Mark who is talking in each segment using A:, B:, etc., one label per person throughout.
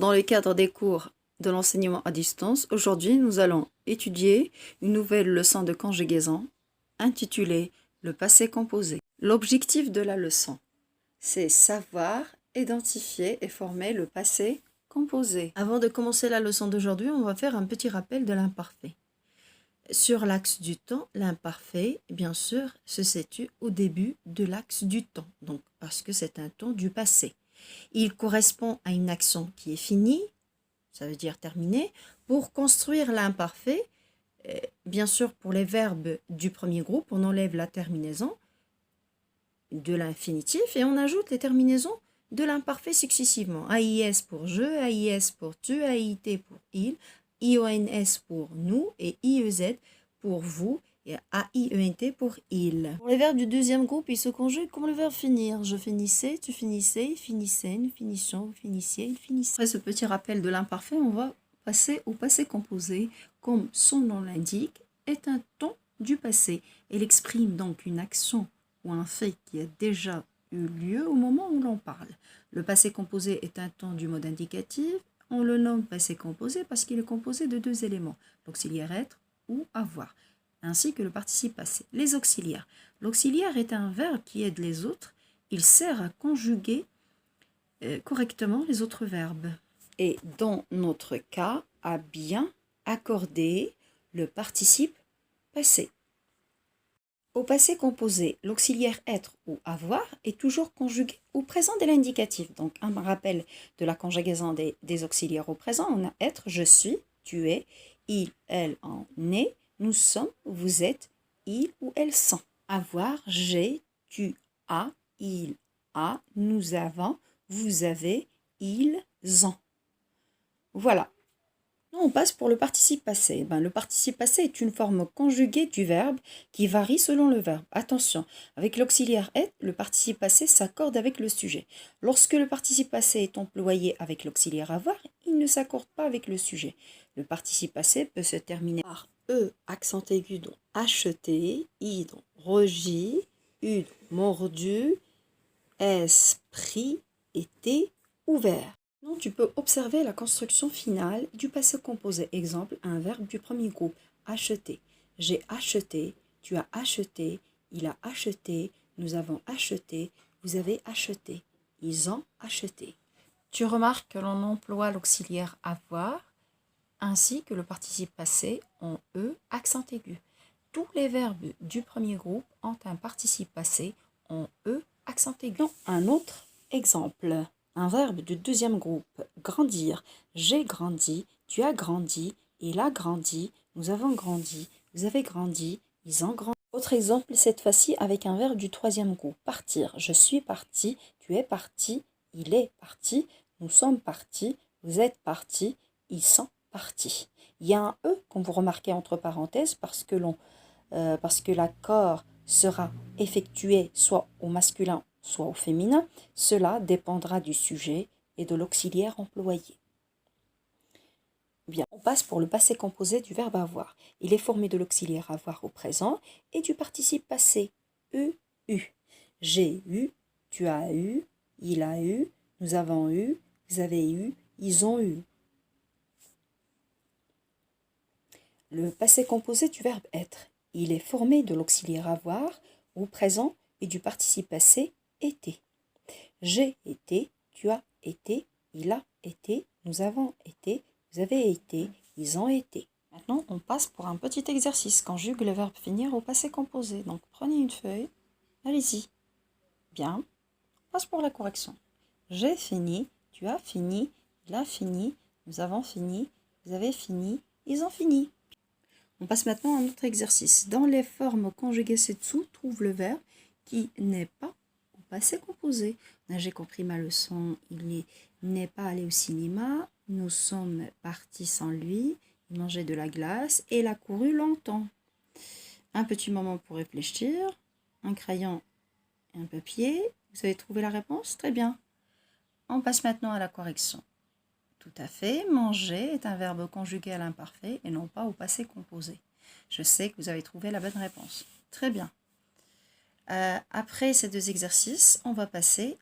A: dans le cadre des cours de l'enseignement à distance, aujourd'hui nous allons étudier une nouvelle leçon de conjugaison intitulée le passé composé. L'objectif de la leçon, c'est savoir identifier et former le passé composé. Avant de commencer la leçon d'aujourd'hui, on va faire un petit rappel de l'imparfait. Sur l'axe du temps, l'imparfait, bien sûr, se situe au début de l'axe du temps, donc parce que c'est un temps du passé. Il correspond à une action qui est finie, ça veut dire terminée. Pour construire l'imparfait, bien sûr, pour les verbes du premier groupe, on enlève la terminaison de l'infinitif et on ajoute les terminaisons de l'imparfait successivement. AIS pour je, AIS pour tu, AIT pour il, IONS pour nous et IEZ pour vous et AIENT pour il. Pour les verbes du deuxième groupe, ils se conjuguent comme le verbe finir. Je finissais, tu finissais, il finissait, nous finissions, vous finissiez, il finissait. Après ce petit rappel de l'imparfait, on va passer au passé composé. Comme son nom l'indique, est un temps du passé. Elle exprime donc une action ou un fait qui a déjà eu lieu au moment où l'on parle. Le passé composé est un temps du mode indicatif. On le nomme passé composé parce qu'il est composé de deux éléments, l'auxiliaire être ou avoir, ainsi que le participe passé. Les auxiliaires. L'auxiliaire est un verbe qui aide les autres. Il sert à conjuguer correctement les autres verbes. Et dans notre cas, à bien accorder le participe passé. Au passé composé, l'auxiliaire être ou avoir est toujours conjugué au présent de l'indicatif. Donc, un rappel de la conjugaison des auxiliaires au présent, on a être, je suis, tu es, il, elle, en est, nous sommes, vous êtes, il ou elles sont. Avoir, j'ai, tu as, il a, nous avons, vous avez, ils ont. Voilà. On passe pour le participe passé. Le participe passé est une forme conjuguée du verbe qui varie selon le verbe. Attention, avec l'auxiliaire être, le participe passé s'accorde avec le sujet. Lorsque le participe passé est employé avec l'auxiliaire avoir, il ne s'accorde pas avec le sujet. Le participe passé peut se terminer par E, accent aigu, donc acheté, I, donc regi, U, donc mordu, S, pris, et T, ouvert. Non, tu peux observer la construction finale du passé composé. Exemple, un verbe du premier groupe, acheter. J'ai acheté, tu as acheté, il a acheté, nous avons acheté, vous avez acheté, ils ont acheté. Tu remarques que l'on emploie l'auxiliaire avoir ainsi que le participe passé en E, accent aigu. Tous les verbes du premier groupe ont un participe passé en E, accent aigu. Un autre exemple. Un verbe du deuxième groupe, grandir. J'ai grandi, tu as grandi, il a grandi, nous avons grandi, vous avez grandi, ils ont grandi. Autre exemple, cette fois-ci avec un verbe du troisième groupe, partir. Je suis parti, tu es parti, il est parti, nous sommes partis, vous êtes partis, ils sont partis. Il y a un E qu'on vous remarquez entre parenthèses parce que l'accord sera effectué soit au masculin soit au féminin, cela dépendra du sujet et de l'auxiliaire employé. Bien, on passe pour le passé composé du verbe avoir. Il est formé de l'auxiliaire avoir au présent et du participe passé, eu. J'ai eu, tu as eu, il a eu, nous avons eu, vous avez eu, ils ont eu. Le passé composé du verbe être. Il est formé de l'auxiliaire avoir au présent et du participe passé, été. J'ai été, tu as été, il a été, nous avons été, vous avez été, ils ont été. Maintenant, on passe pour un petit exercice. Conjugue le verbe finir au passé composé. Donc, prenez une feuille. Allez-y. Bien. On passe pour la correction. J'ai fini, tu as fini, il a fini, nous avons fini, vous avez fini, ils ont fini. On passe maintenant à un autre exercice. Dans les formes conjuguées ci-dessous, trouve le verbe qui n'est pas au passé composé. J'ai compris ma leçon, il n'est pas allé au cinéma, nous sommes partis sans lui, il mangeait de la glace et il a couru longtemps. Un petit moment pour réfléchir, un crayon et un papier. Vous avez trouvé la réponse? Très bien. On passe maintenant à la correction. Tout à fait, manger est un verbe conjugué à l'imparfait et non pas au passé composé. Je sais que vous avez trouvé la bonne réponse. Très bien. Après ces deux exercices, on va passer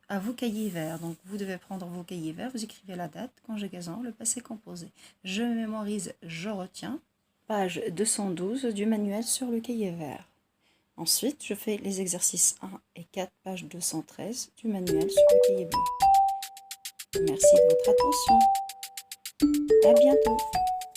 A: à vos cahiers verts. Donc, vous devez prendre vos cahiers verts, vous écrivez la date, conjugaison, le passé composé. Je mémorise, je retiens. Page 212 du manuel sur le cahier vert. Ensuite, je fais les exercices 1 et 4, page 213 du manuel sur le cahier bleu. Merci de votre attention. À bientôt.